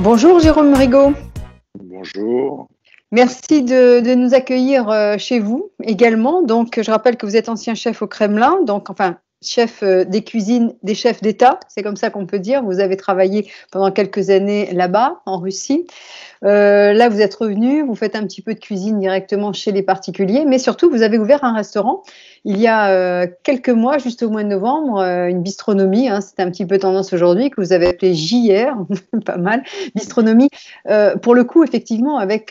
Bonjour Jérôme Rigaud. Bonjour. Merci de nous accueillir chez vous également. Donc, je rappelle que vous êtes ancien chef au Kremlin, donc enfin chef des cuisines des chefs d'État, c'est comme ça qu'on peut dire. Vous avez travaillé pendant quelques années là-bas, en Russie. Là, vous êtes revenu, vous faites un petit peu de cuisine directement chez les particuliers, mais surtout, vous avez ouvert un restaurant il y a quelques mois, juste au mois de novembre, une bistronomie, hein, c'est un petit peu tendance aujourd'hui, que vous avez appelé JR, pas mal, bistronomie. Pour le coup, effectivement, avec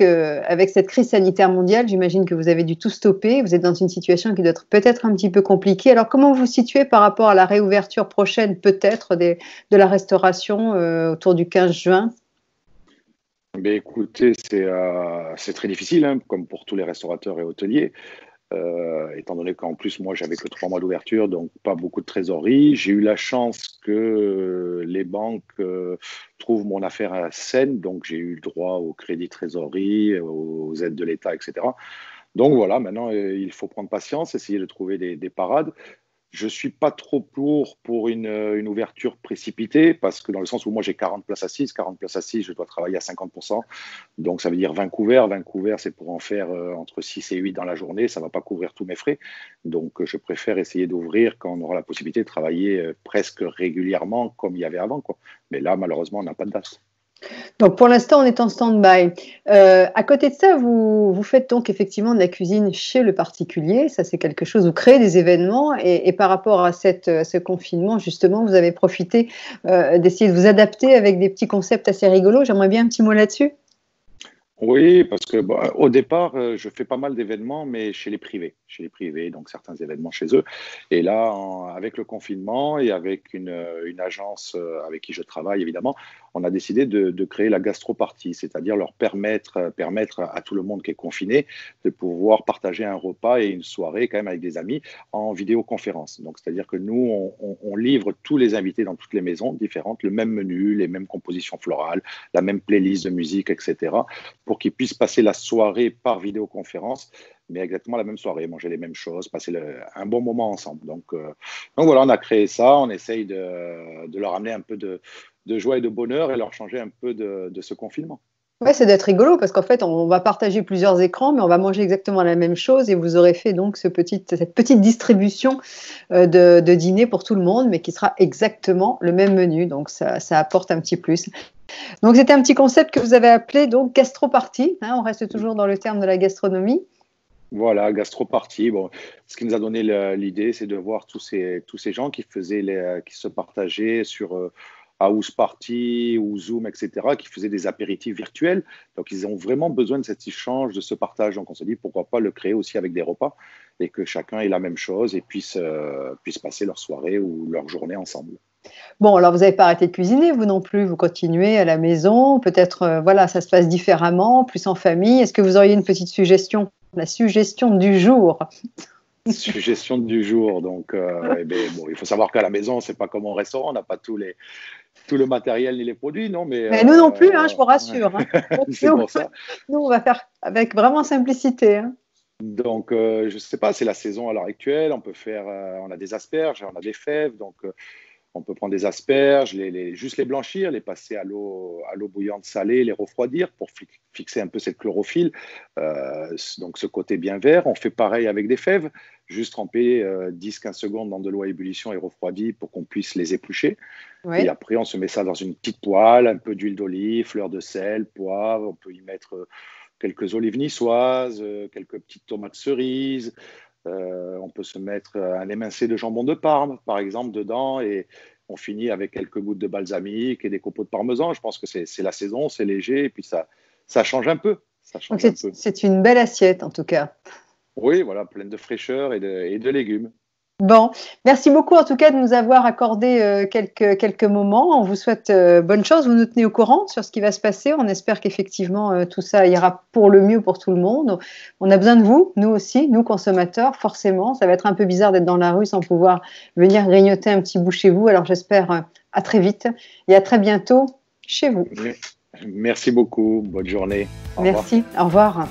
cette crise sanitaire mondiale, j'imagine que vous avez dû tout stopper, vous êtes dans une situation qui doit être peut-être un petit peu compliquée. Alors, comment vous vous situez par rapport à la réouverture prochaine, peut-être, de la restauration autour du 15 juin ? Mais écoutez, c'est très difficile, hein, comme pour tous les restaurateurs et hôteliers, étant donné qu'en plus, moi, j'avais que 3 mois d'ouverture, donc pas beaucoup de trésorerie. J'ai eu la chance que les banques trouvent mon affaire saine, donc j'ai eu le droit au crédit trésorerie, aux aides de l'État, etc. Donc voilà, maintenant, il faut prendre patience, essayer de trouver des parades. Je ne suis pas trop pour une ouverture précipitée, parce que dans le sens où moi j'ai 40 places assises, je dois travailler à 50%, donc ça veut dire 20 couverts. 20 couverts, c'est pour en faire entre 6 et 8 dans la journée, ça ne va pas couvrir tous mes frais. Donc je préfère essayer d'ouvrir quand on aura la possibilité de travailler presque régulièrement comme il y avait avant, quoi. Mais là, malheureusement, on n'a pas de date. Donc pour l'instant, on est en stand-by. À côté de ça, vous faites donc effectivement de la cuisine chez le particulier. Ça, c'est quelque chose, vous créez des événements et par rapport à ce confinement, justement, vous avez profité d'essayer de vous adapter avec des petits concepts assez rigolos. J'aimerais bien un petit mot là-dessus. Oui, parce que au départ, je fais pas mal d'événements, mais chez les privés, donc certains événements chez eux. Et là, avec le confinement et avec une agence avec qui je travaille, évidemment, on a décidé de créer la gastro-party, c'est-à-dire leur permettre à tout le monde qui est confiné de pouvoir partager un repas et une soirée quand même avec des amis en vidéoconférence. Donc, c'est-à-dire que nous, on livre tous les invités dans toutes les maisons différentes, le même menu, les mêmes compositions florales, la même playlist de musique, etc., pour qu'ils puissent passer la soirée par vidéoconférence, mais exactement la même soirée, manger les mêmes choses, passer un bon moment ensemble. Donc voilà, on a créé ça, on essaye de leur amener un peu de joie et de bonheur et leur changer un peu de ce confinement. Ouais, c'est d'être rigolo parce qu'en fait, on va partager plusieurs écrans, mais on va manger exactement la même chose et vous aurez fait donc cette petite distribution de dîner pour tout le monde, mais qui sera exactement le même menu. Donc, ça apporte un petit plus. Donc, c'était un petit concept que vous avez appelé donc gastro-party, hein, on reste toujours dans le terme de la gastronomie. Voilà, gastro-party. Bon, ce qui nous a donné l'idée, c'est de voir tous ces gens qui qui se partageaient sur House Party ou Zoom, etc., qui faisaient des apéritifs virtuels. Donc, ils ont vraiment besoin de cet échange, de ce partage. Donc, on s'est dit, pourquoi pas le créer aussi avec des repas et que chacun ait la même chose et puisse passer leur soirée ou leur journée ensemble. Bon, alors vous n'avez pas arrêté de cuisiner, vous non plus, vous continuez à la maison, peut-être, voilà, ça se passe différemment, plus en famille. Est-ce que vous auriez une petite suggestion? La suggestion du jour. Suggestion du jour. Donc, bon, il faut savoir qu'à la maison, c'est pas comme au restaurant, on n'a pas tout le matériel ni les produits, non, mais Mais nous non plus, hein, je vous rassure. Hein. c'est pour ça. Nous, on va faire avec vraiment simplicité. Hein. Donc, je ne sais pas, c'est la saison à l'heure actuelle. On peut faire, on a des asperges, on a des fèves, donc on peut prendre des asperges, juste les blanchir, les passer à l'eau bouillante salée, les refroidir pour fixer un peu cette chlorophylle, donc ce côté bien vert. On fait pareil avec des fèves, juste tremper 10-15 secondes dans de l'eau à ébullition et refroidi pour qu'on puisse les éplucher. Oui. Et après, on se met ça dans une petite poêle, un peu d'huile d'olive, fleur de sel, poivre. On peut y mettre quelques olives niçoises, quelques petites tomates cerises. On peut se mettre un émincé de jambon de Parme, par exemple, dedans, et on finit avec quelques gouttes de balsamique et des copeaux de parmesan. Je pense que c'est la saison, c'est léger, et puis ça change un peu. Donc c'est une belle assiette, en tout cas. Oui, voilà, pleine de fraîcheur et de légumes. Bon, merci beaucoup en tout cas de nous avoir accordé quelques moments. On vous souhaite bonne chance, vous nous tenez au courant sur ce qui va se passer. On espère qu'effectivement tout ça ira pour le mieux pour tout le monde. On a besoin de vous, nous aussi, nous consommateurs, forcément. Ça va être un peu bizarre d'être dans la rue sans pouvoir venir grignoter un petit bout chez vous. Alors j'espère à très vite et à très bientôt chez vous. Merci beaucoup, bonne journée. Merci, au revoir.